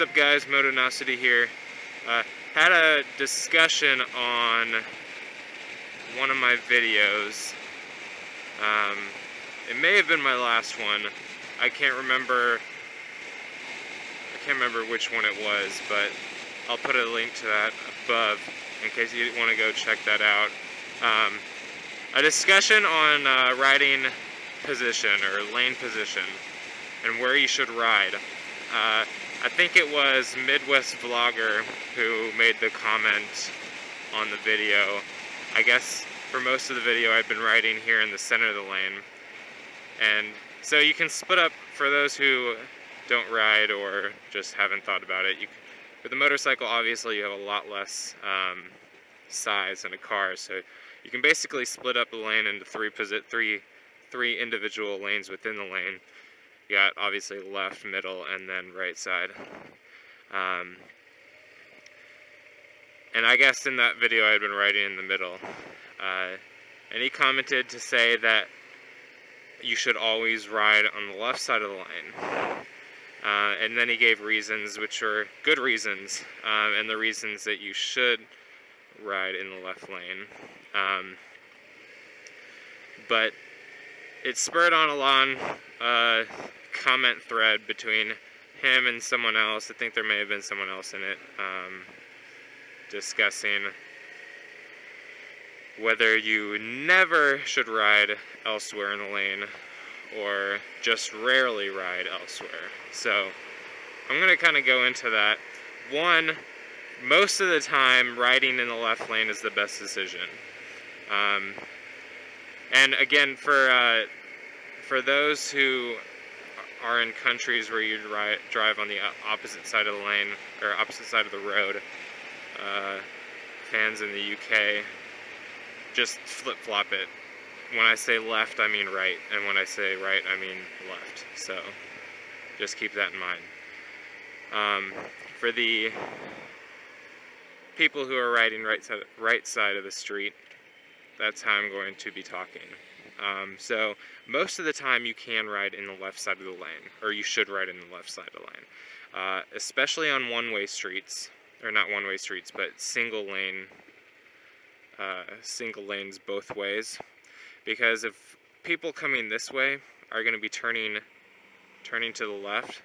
What's up guys, Motonosity here. Had a discussion on one of my videos. It may have been my last one. I can't remember which one it was, but I'll put a link to that above in case you want to go check that out. A discussion on riding position or lane position and where you should ride. I think it was Midwest Vlogger who made the comment on the video. I guess for most of the video I've been riding here in the center of the lane. And so you can split up, for those who don't ride or just haven't thought about it. With a motorcycle, obviously you have a lot less size than a car, so you can basically split up the lane into three individual lanes within the lane. You got obviously left, middle, and then right side. And I guess in that video I had been riding in the middle. And he commented to say that you should always ride on the left side of the lane. And then he gave reasons, which were good reasons, and the reasons that you should ride in the left lane. But it spurred on a long comment thread between him and someone else. I think there may have been someone else in it, discussing whether you never should ride elsewhere in the lane or just rarely ride elsewhere. So I'm going to kind of go into that. One, most of the time riding in the left lane is the best decision. And again, for those who are in countries where you drive on the opposite side of the lane, or opposite side of the road, fans in the UK, just flip-flop it. When I say left, I mean right, and when I say right, I mean left. So just keep that in mind. For the people who are riding right side of the street, that's how I'm going to be talking. So most of the time you can ride in the left side of the lane, or you should ride in the left side of the lane, especially on one-way streets, or not one-way streets, but single lanes both ways. Because if people coming this way are going to be turning to the left,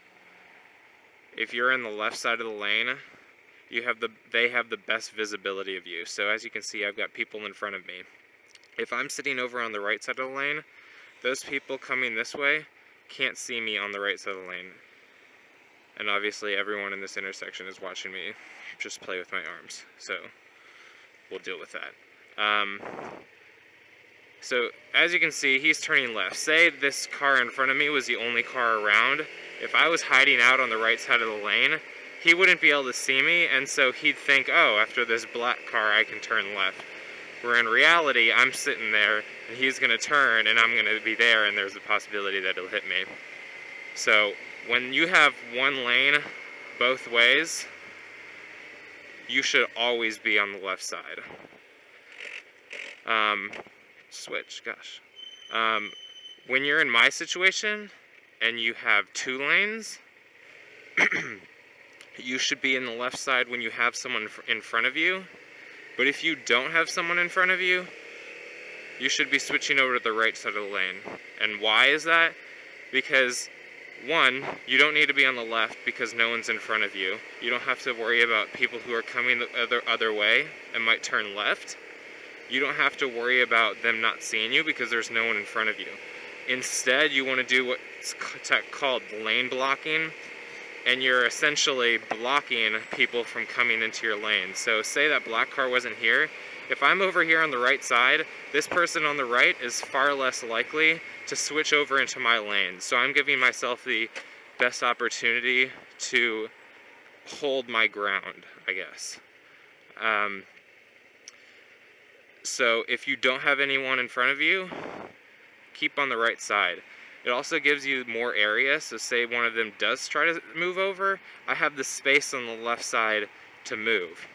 if you're in the left side of the lane, they have the best visibility of you. So as you can see, I've got people in front of me. If I'm sitting over on the right side of the lane, those people coming this way can't see me on the right side of the lane. And obviously everyone in this intersection is watching me just play with my arms. So we'll deal with that. So as you can see, he's turning left. Say this car in front of me was the only car around. If I was hiding out on the right side of the lane, he wouldn't be able to see me, and so he'd think, oh, after this black car I can turn left. Where in reality, I'm sitting there, and he's going to turn, and I'm going to be there, and there's a possibility that he'll hit me. So when you have one lane both ways, you should always be on the left side. Switch, gosh. When you're in my situation, and you have two lanes, you should be in the left side when you have someone in front of you. But if you don't have someone in front of you, you should be switching over to the right side of the lane. And why is that? Because, one, you don't need to be on the left because no one's in front of you. You don't have to worry about people who are coming the other way and might turn left. You don't have to worry about them not seeing you because there's no one in front of you. Instead, you want to do what's called lane blocking, and you're essentially blocking people from coming into your lane. So say that black car wasn't here. If I'm over here on the right side, this person on the right is far less likely to switch over into my lane. So I'm giving myself the best opportunity to hold my ground, I guess. So if you don't have anyone in front of you, keep on the right side. It also gives you more area, so say one of them does try to move over, I have the space on the left side to move.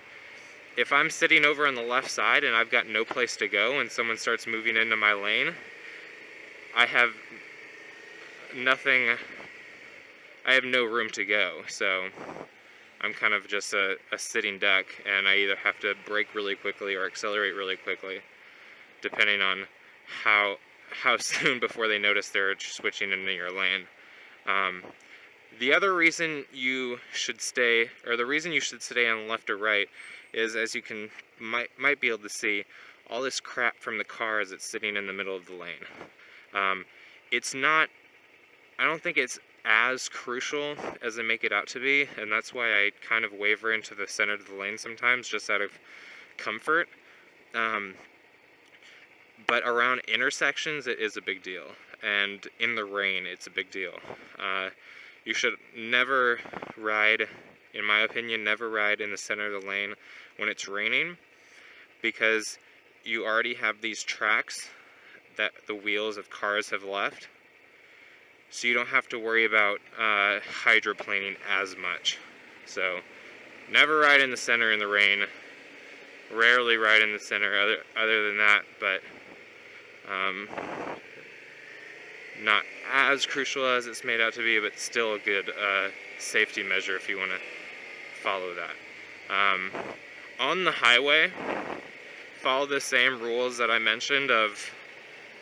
If I'm sitting over on the left side and I've got no place to go and someone starts moving into my lane, I have no room to go. So I'm kind of just a sitting duck, and I either have to brake really quickly or accelerate really quickly, depending on how soon before they notice they're switching into your lane. The other reason you should stay, or the reason you should stay on left or right, is, as you might be able to see, all this crap from the car as it's sitting in the middle of the lane. It's not, I don't think it's as crucial as they make it out to be, and that's why I kind of waver into the center of the lane sometimes, just out of comfort. But around intersections, it is a big deal, and in the rain, it's a big deal. You should never ride, in my opinion, never ride in the center of the lane when it's raining, because you already have these tracks that the wheels of cars have left, so you don't have to worry about hydroplaning as much. So never ride in the center in the rain, rarely ride in the center other than that, but not as crucial as it's made out to be, but still a good safety measure if you want to follow that. On the highway, follow the same rules that I mentioned of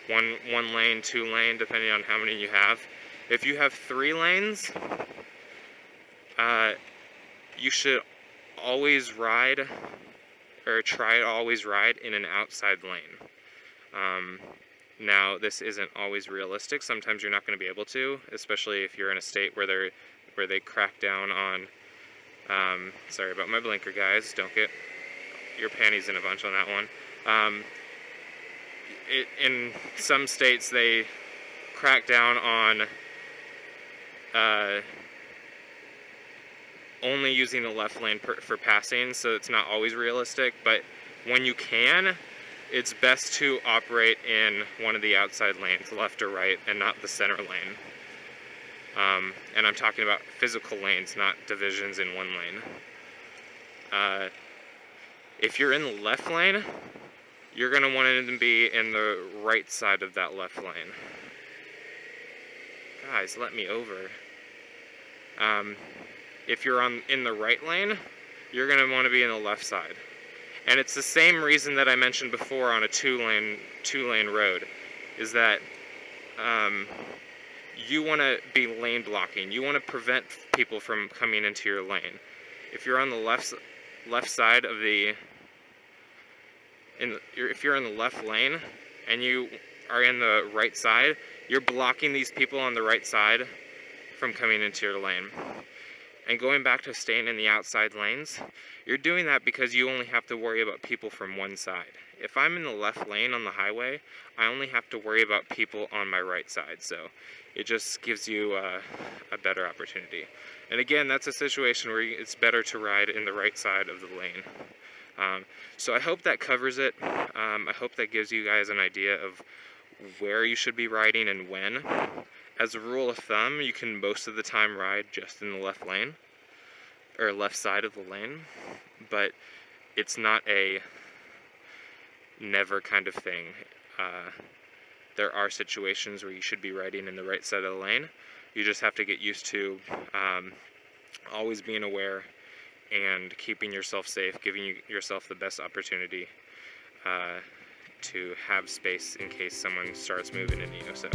one lane, 2 lane, depending on how many you have. If you have 3 lanes, you should always ride, or try to always ride in an outside lane. Now, this isn't always realistic. Sometimes you're not going to be able to, especially if you're in a state where they crack down on, sorry about my blinker, guys, don't get your panties in a bunch on that one. In some states, they crack down on only using the left lane for passing, so it's not always realistic, but when you can, it's best to operate in one of the outside lanes, left or right, and not the center lane. And I'm talking about physical lanes, not divisions in one lane. If you're in the left lane, you're going to want to be in the right side of that left lane. Guys, let me over. If you're in the right lane, you're going to want to be in the left side. And it's the same reason that I mentioned before on a two lane road, is that you want to be lane blocking. You want to prevent people from coming into your lane. If you're on the left side of if you're in the left lane and you are in the right side, you're blocking these people on the right side from coming into your lane. And going back to staying in the outside lanes, you're doing that because you only have to worry about people from one side. If I'm in the left lane on the highway, I only have to worry about people on my right side, so it just gives you a better opportunity. And again, that's a situation where it's better to ride in the right side of the lane. So I hope that covers it. I hope that gives you guys an idea of where you should be riding and when. As a rule of thumb, you can most of the time ride just in the left lane, or left side of the lane, but it's not a never kind of thing. There are situations where you should be riding in the right side of the lane. You just have to get used to always being aware and keeping yourself safe, giving yourself the best opportunity to have space in case someone starts moving into you. So